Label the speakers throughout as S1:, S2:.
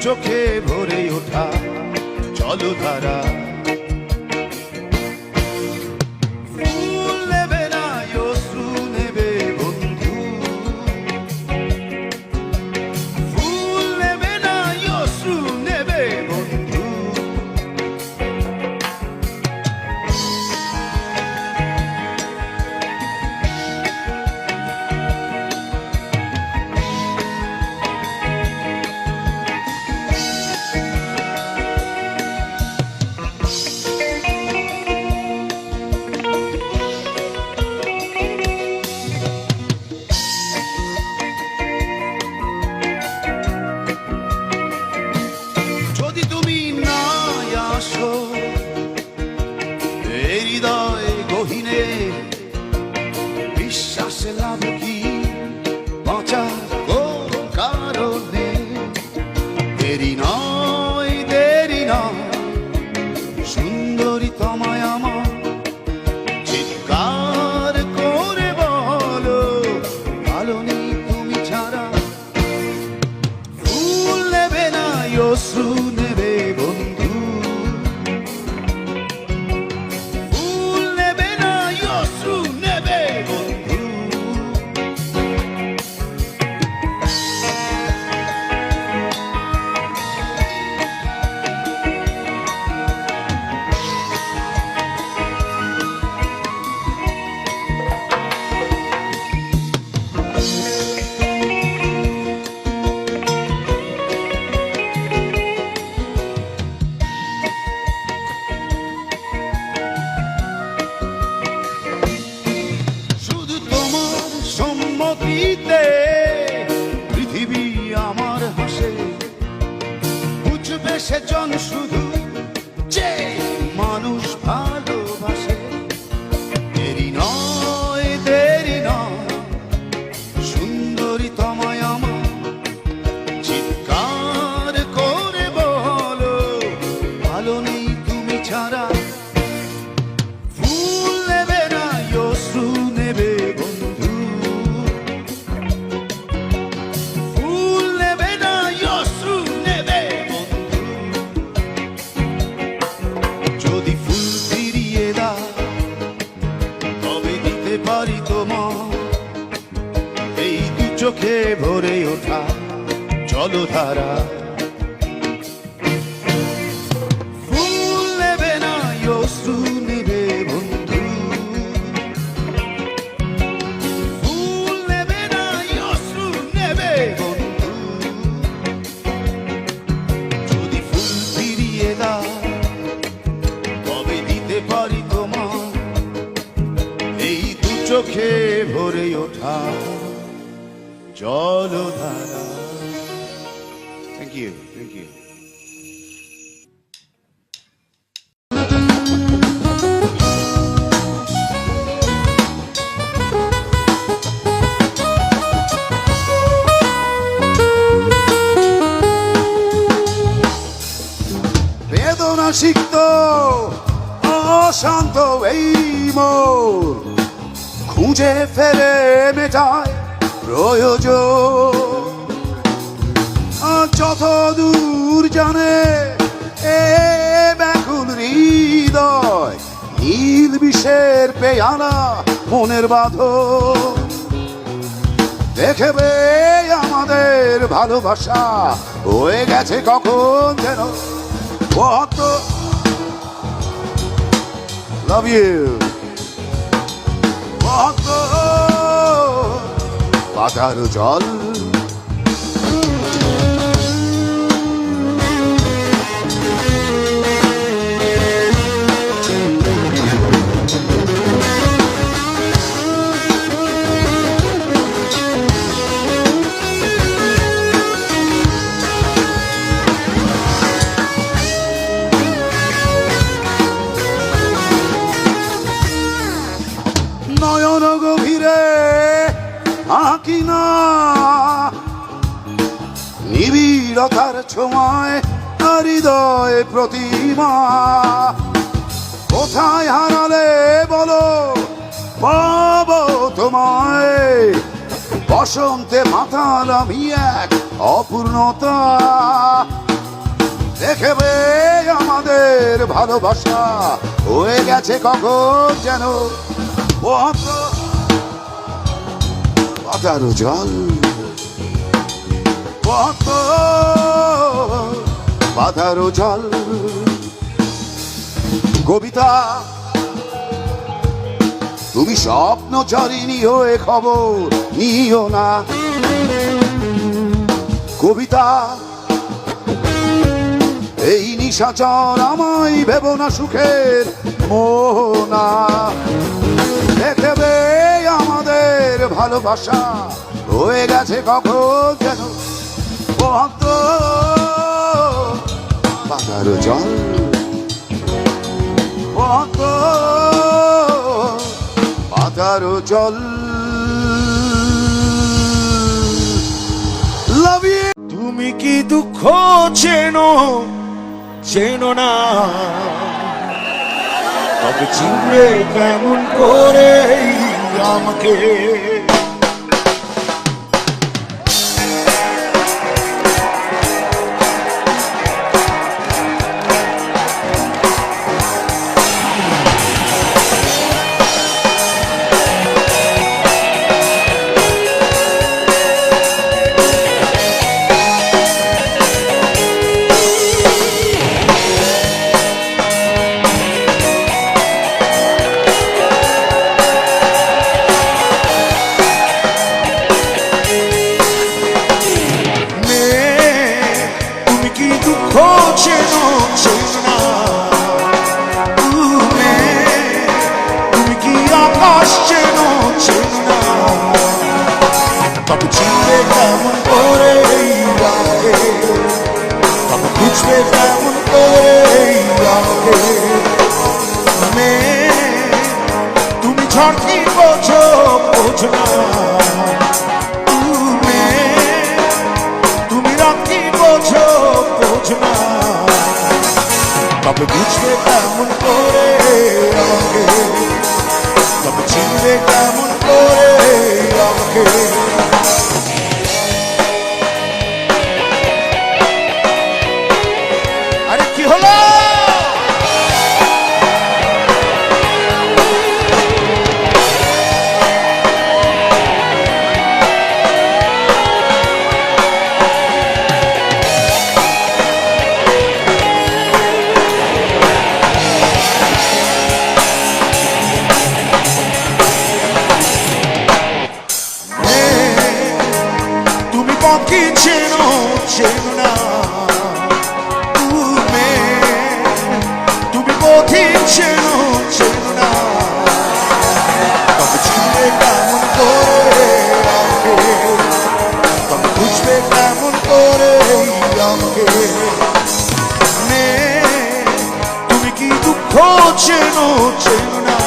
S1: চোখে ভরে ওঠা জলধারা। ফুল নেবে না অশ্রু নেবে বন্ধু, ফুল নেবে না অশ্রু নেবে বন্ধু। যদি তুমি না আসো এই হৃদয় গহীনে, বিশ্বাসে লাভ কি বাঁচার কোন কারণে? দেরি নয় দেরি নয় সুন্দরী তোমায় আমার চিৎকার করে বলো ভালো নেই তুমি ছাড়া। ফুল নেবে না অশ্রু নেবে বন্ধু, ফুল নেবে না অশ্রু নেবে বন্ধু। শুধু তোমার সম্মতিতে পৃথিবী আমার হাসে, বুঝবে সেজন শুধু যে মানুষ ভালোবাসে। দেরি নয় সুন্দরী তোমায় আমার চিৎকার করে বলো ভালো নেই তুমি ছাড়া। ফুল নেবে না অশ্রু নেবে বন্ধু, ফুল নেবে না অশ্রু নেবে বন্ধু। যদি ফুল ফিরিয়ে দাও তবে দিতে পারি তোমার এই দু চোখে ভরে ওঠা জলধারা। ফুল নেবে না অশ্রু নেবে বন্ধু, ফুল নেবে না অশ্রু নেবে বন্ধু। যদি ফুল ফিরিয়ে দাও তবে দিতে পারি তোমার এই দু চোখে ভরে ওঠা জলধারা। Thank you, thank you. বেদনা সিক্ত অশান্ত এই মন খুঁজে ফেরে মেটায় প্রয়োজন। যত দূর জানে এ ব্যাকুল হৃদয়, নীল বিষের পেয়ালা মনের বাঁধন। দেখবে আমাদের ভালোবাসা হয়ে গেছে কখন যেন কত। লাভ ইউ কত পাতার জল। নয়ন গভীরে আঁকি না নিবিড়তার ছোঁয়ায় হৃদয় প্রতিমা। কোথায় হারালে বলো পাবো তোমায়, বসন্তে মাতাল আমি এক অপূর্ণতা। দেখবে আমাদের ভালোবাসা হয়ে গেছে কখন যেন পাতার জল, পাতার জল। কবিতা তুমি স্বপ্নচারিণী হয়ে খবর নিও না। কবিতা এই নিশাচর আমায় ভেবো না সুখের মোহনা। দেখবে আমাদের ভালোবাসা হয়ে গেছে কখন যেন পাতার জল, পাতার জল। Love you.
S2: তুমি কি দুঃখ চেনো চেনো না, তবে চিনবে কেমন করে আমাকে। তুমি ঝড়কি বোঝো বোঝো না, তুমি রাখি বোঝো বোঝো না, তবে বুঝবে কেমন করে আমাকে, তবে চিনবে কেমন করে আমাকে। আরে কি হলো? কি চেনো চেনো না, তুমি পথিক চেনো চেনো না, তবে চিনবে কেমন করে আমাকে, তবে বুঝবে কেমন করে আমাকে। তুমি কি দুঃখ চেনো চেনো না,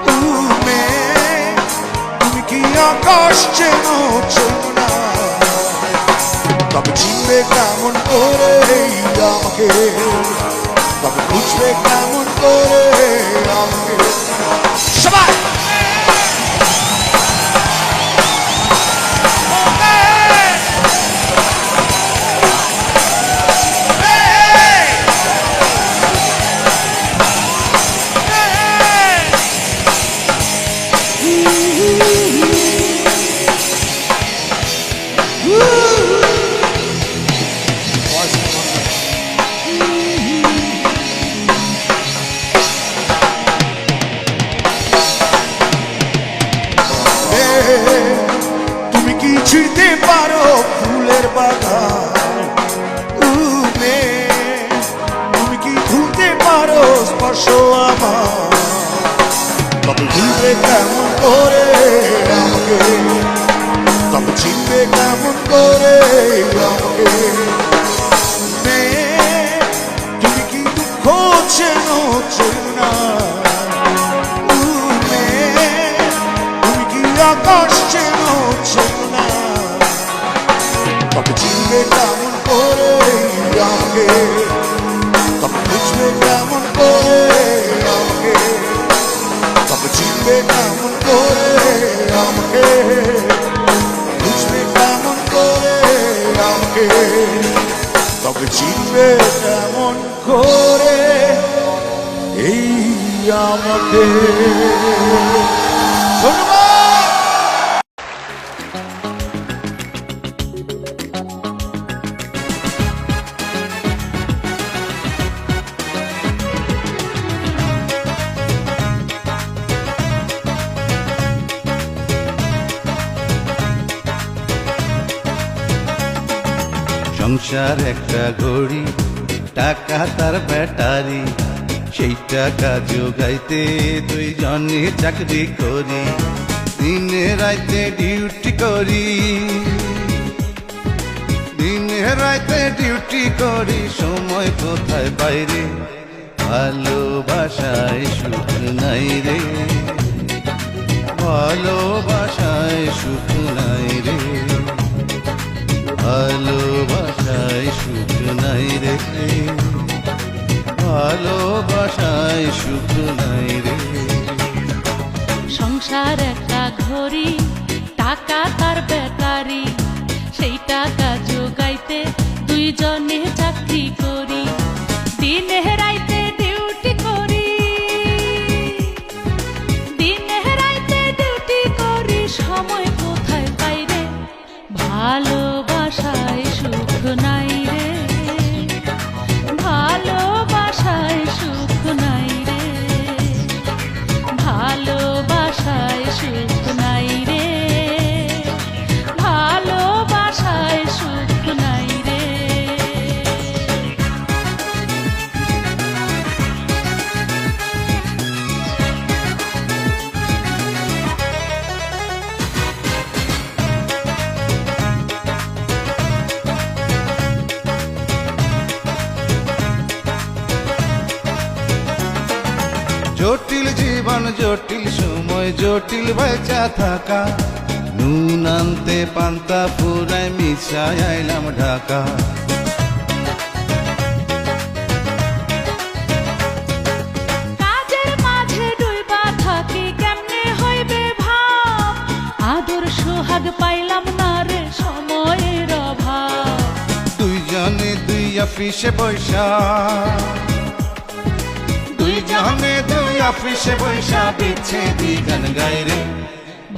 S2: তুমি কি আকাশ চেনো চেনো না, তবে চিনবে কেমন করে আমাকে, তবে বুঝবে কেমন করে আমাকে। সবাই তুমি কি ছিঁড়তে পারো ফুলের বাগান, তুমি কি ভুলতে পারো স্পর্শ আমার, তবে ভুলবে কেমন করে আমাকে, তবে চিনবে কেমন করে আমাকে। তুমি কি দুঃখ চেনো চেনো না, আকাশ চেনো চেনো না, তবে চিনবে কেমন করে আমাকে, তবে বুঝবে কেমন করে আমাকে, তবে চিনবে কেমন করে আমাকে, বুঝবে কেমন করে আমাকে, তবে চিনবে কেমন করে এই আমাকে ধন্যবাদ।
S1: সংসার একটা ঘড়ি, টাকা তার ব্যাটারি, সেই টাকা জোগাইতে দুইজনে চাকরি করি, দিনে রাইতে ডিউটি করি, দিনে রাইতে ডিউটি করি, সময় কোথায় বাইরে, ভালোবাসায় সুখ নাই রে, ভালোবাসায় সুখ নাই রে, ভালোবাসায় সুখ নাই রে, ভালোবাসায় সুখ নাই রে।
S3: সংসার একটা ঘড়ি, টাকা তার ব্যাটারি, সেই টাকা জোগাইতে দুইজনে চাকরি করি, দিনে রাইতে ডিউটি করি, দিনে রাইতে ডিউটি করি, সময় কোথায় পাই রে, ভালোবাসায় সুখ নাই রে, ভালোবাসায় সুখ নাই রে, ভালোবাসায় সুখ নাই রে, ভালোবাসায় সুখ নাই রে।
S1: জটিল জীবন, জটিল সময়, জটিল বেচা থাকা, নুন আনতে পান্তা ফুরায় মিশায় আইলাম ঢাকা।
S3: কাজের মাঝে ডুইবা থাকি, কেমনে হইবে ভাব, আদর সোহাগ পাইলাম না রে, সময়ের অভাব।
S1: দুইজনে দুই অফিসে বৈশা, দুইজনে দুই অফিসে বৈশা, বিচ্ছেদি গান গাই রে,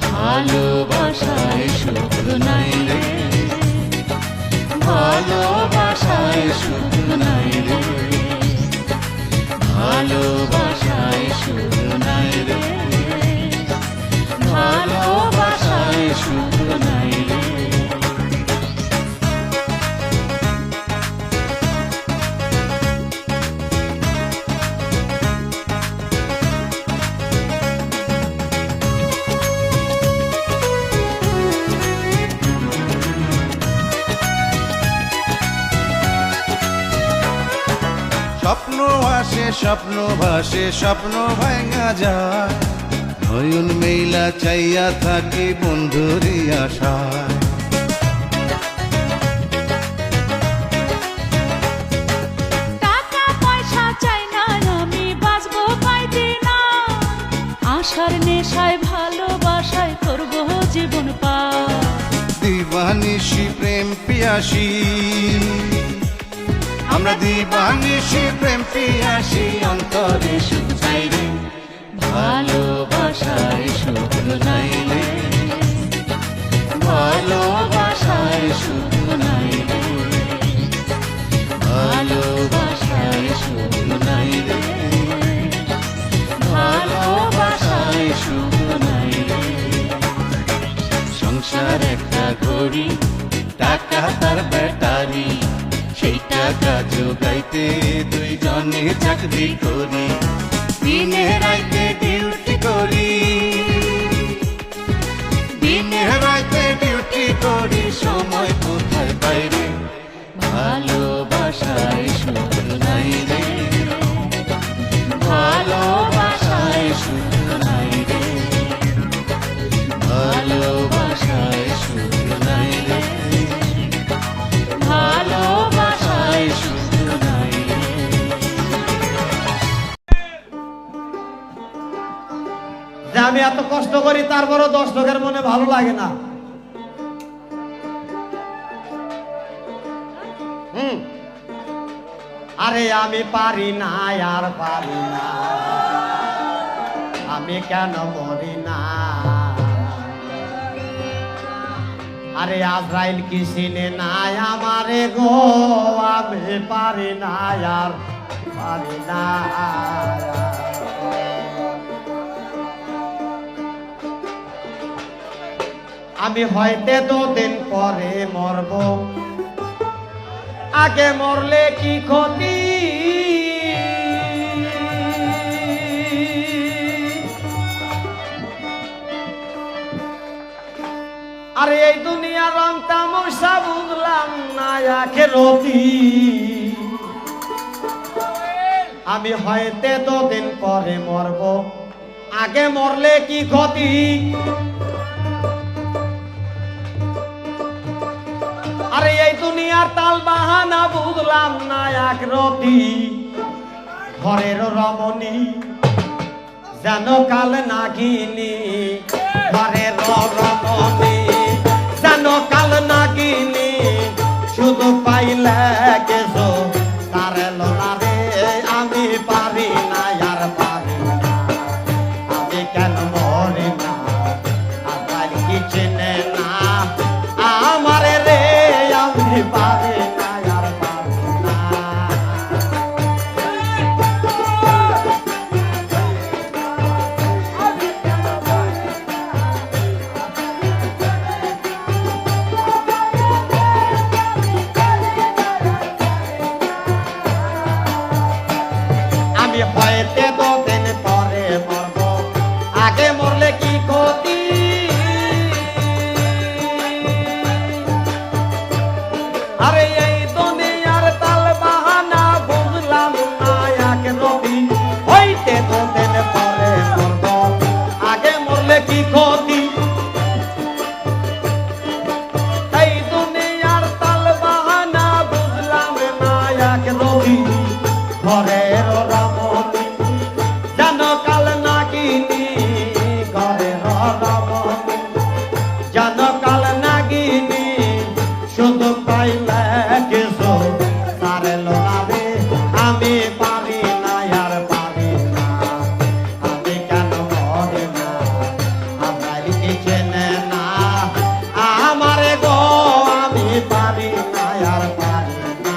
S1: ভালোবাসায় সুখ নাই রে, ভালোবাসায় সুখ নাই রে, ভালোবাসায় সুখ নাই রে, ভালোবাসায় সুখ নাই রে। স্বপ্ন আসে, স্বপ্ন ভাসে, স্বপ্ন ভাঙা যায়, নয়ন মেলা চাইয়া থাকি বন্ধুরি আশায়।
S3: টাকা পয়সা চাই না আমি, বাঁচবো কয়দিন আর, আশার নেশায় ভালোবাসায় করবো জীবন পার।
S1: দিবানিশি প্রেম পিয়াসী, আমরা দিবানিশি প্রেম পিয়াসী, অন্তরে সুখ চাই রে, ভালোবাসায় সুখ নাই রে, ভালোবাসায় সুখ নাই রে, ভালোবাসায় সুখ নাই রে, ভালোবাসায় সুখ নাই রে। সংসার একটা ঘড়ি, টাকা তার ব্যাটারি, সেই টাকা জোগাইতে দুইজনে চাকরি করি, দিনে রাইতে ডিউটি করি, দিনে রাইতে ডিউটি করি, সময় কোথায় বাইরে, ভালোবাসায় সুখ নাই রে, ভালোবাসায় সুখ নাই রে, ভালোবাসায় সুখ নাই রে, ভালোবাসায় সুখ নাই রে।
S4: যে আমি এত কষ্ট করি, তারপরও 10 লোকের মনে ভালো লাগে না। আরে আমি পারি না আর পারি না, আমি কেন মরি না। আরে আজরাইল কি চিনে নাই আমারে গো, আমি পারি না আর পারি না। আমি হয়তো দুদিন পরে মরব, আগে মরলে কি ক্ষতি। আরে এই দুনিয়ার রং তামাশা বুঝলাম না আখেরতি। আমি হয়তো দুদিন পরে মরব, আগে মরলে কি ক্ষতি। আরে এই দুনিয়ার তাল বাহানা বুঝলাম না আখেরতি। ঘরের রমণী যেন কাল নাগিনী, ঘরের রমণী যেন কাল নাগিনী, শুধু পাইলে কেছো তার লোনারে। আমি পারি না আর পারি না, আমি কেন মরি না। আমার কি চেনে না আমারে রে, আমি পারি না আর পারি না। আমি হয়তো দুদিন পরে মরব, আগে মরলে কি ক্ষতি। আরে এই দুনিয়ার তাল বাহানা বুঝলাম না আখেরতি। হইতে দুদিন পরে মরব, আগে মরলে কি ক্ষতি। এই দুনিয়ার তাল বাহানা বুঝলাম না আখেরতি। ঘরের রমণী যেন কাল নাগিনী, ঘরের রমণী যেন কাল নাগিনী, শুধু পাইলে কিছু তার লোনারে। আমি পারি না আর পারি না, আমি কেন মরি না। আমার কি চেনে না আমারে গো, আমি পারি না আর পারি না।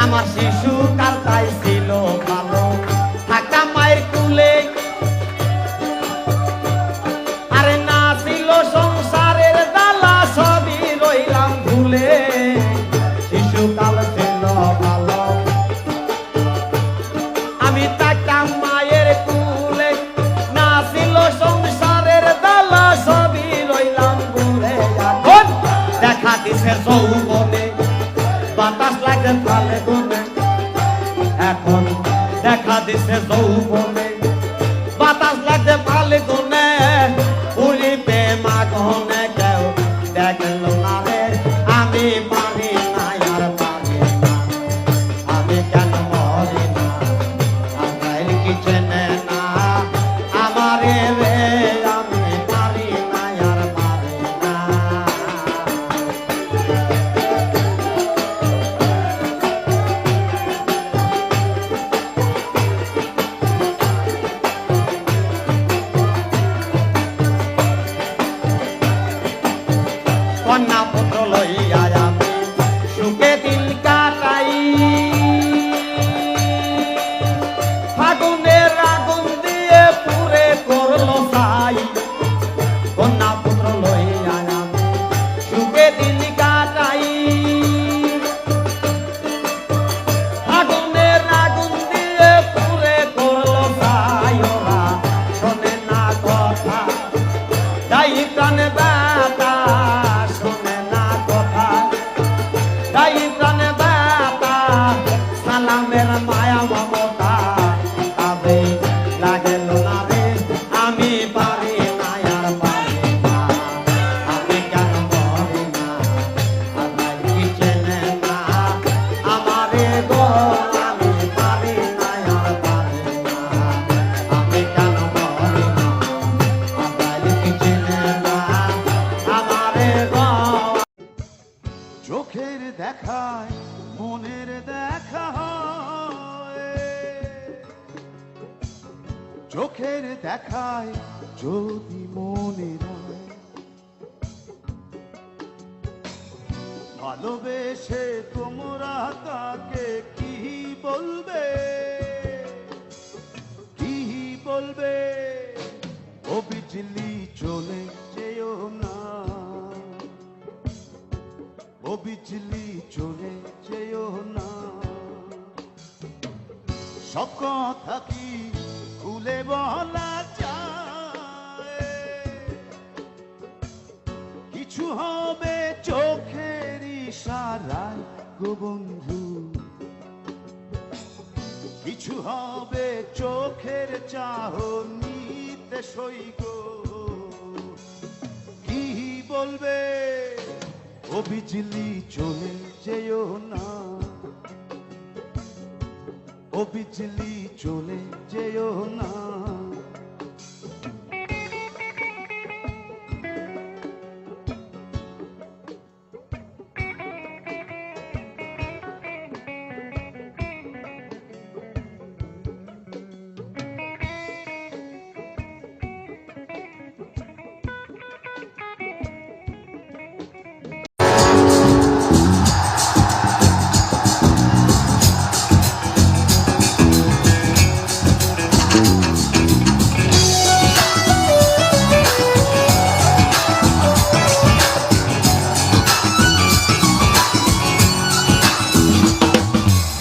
S4: আমার শিশু কাল তাই ছিল ভালো, থাকতাম মায়ের কুলে। আরে না ছিল সংসারের জ্বালা, সবই রইলাম ভুলে। শিশু কাল ছিল ভালো, আমি থাকতাম মায়ের কুলে। না ছিল সংসারের জ্বালা, সবই রইলাম ভুলে। এখন দেখা দিছে যৌবনে, বাতাস লাগে ফালে গুনে। এখন দেখা দিছে যৌবনে, বাতাস লাগে ফালে গুনে। উড়িবে মাগনে কেউ দেখল না রে, আমি পারি না আর পারি না, আমি কেন মরি না। আমার কি চেনে না আমারে রে, আমি পারি না আর পারি না। কন্যা পুত্র লইয়া আমি সুখে দিন কাটাই। ফাগুনের
S1: চোখের দেখায় যদি মনে রয়, ভালোবেসে তোমরা তাকে কি বলবে, কি বলবে? ও বিজলি চলে যেও না, ও বিজলি চলে যেও না। সব কথা কি খুলে বলা যায়? কিছু হবে চোখের ইশারায় গো বন্ধু, কিছু হবে চোখের চাহনিতে সই গো। কি বলবে? ও বিজলি চলে যেও না, ও বিজলি চলে যেও না।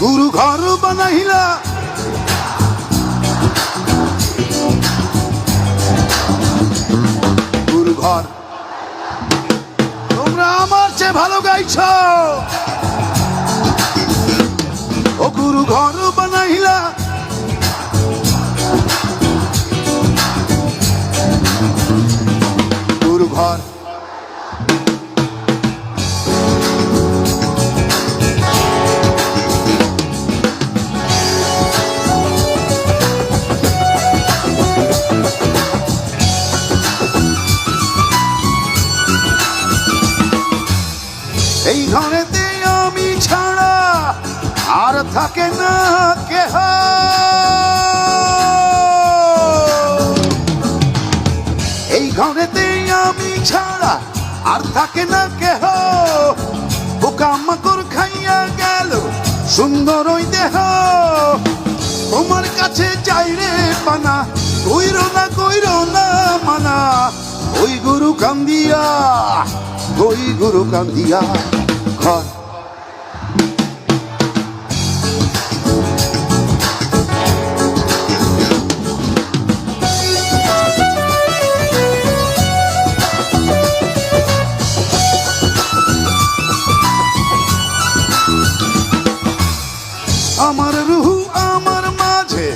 S1: গুরু ঘর বানাইলা, গুরু ঘর তোমরা আমার চেয়ে ভালো গাইছ। ও গুরু ঘর বানাইলা, গুরু ঘর এই ঘরেতে আমি ছাড়া আর থাকে না কেহ, এই ঘরেতে আমি ছাড়া আর থাকে না কেহ। পোকামাকড় খাইয়া গেল সুন্দর ওই দেহ, তোমার কাছে যাই রে পানা, কইরো না মানা। ওই গুরু কান্দিয়া, ওই গুরু কান্দিয়া ঘর আমার রুহু আমার মাঝে,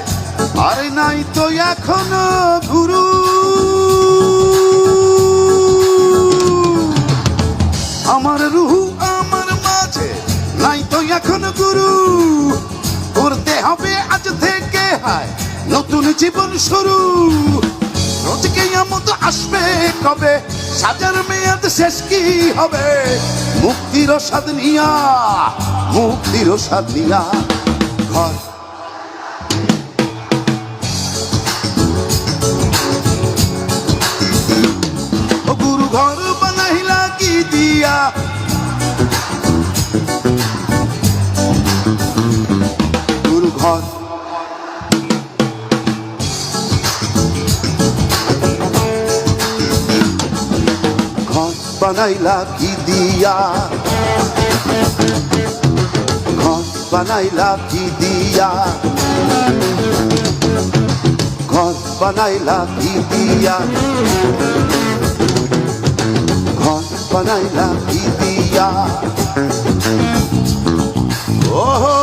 S1: আরে নাই তো এখনো গুরু। আমার রুহু আমার মাঝে, নাই তো এখনো গুরু। করতে হবে আজ থেকে হায় নতুন জীবন শুরু। রোজকে মতো আসবে কবে, সাজার মেয়াদ শেষ কি হবে? মুক্তির স্বাদ নিয়া, মুক্তির স্বাদ নিয়া ঘর গুরু ঘর বানাইলা কি দিয়া, গুরু ঘর ঘর বানাইলা কি দিয়া, ঘর বানাইলা কি দিয়া, ঘর বানাইলা কি দিয়া, ঘর বানাইলা কি দিয়া। ও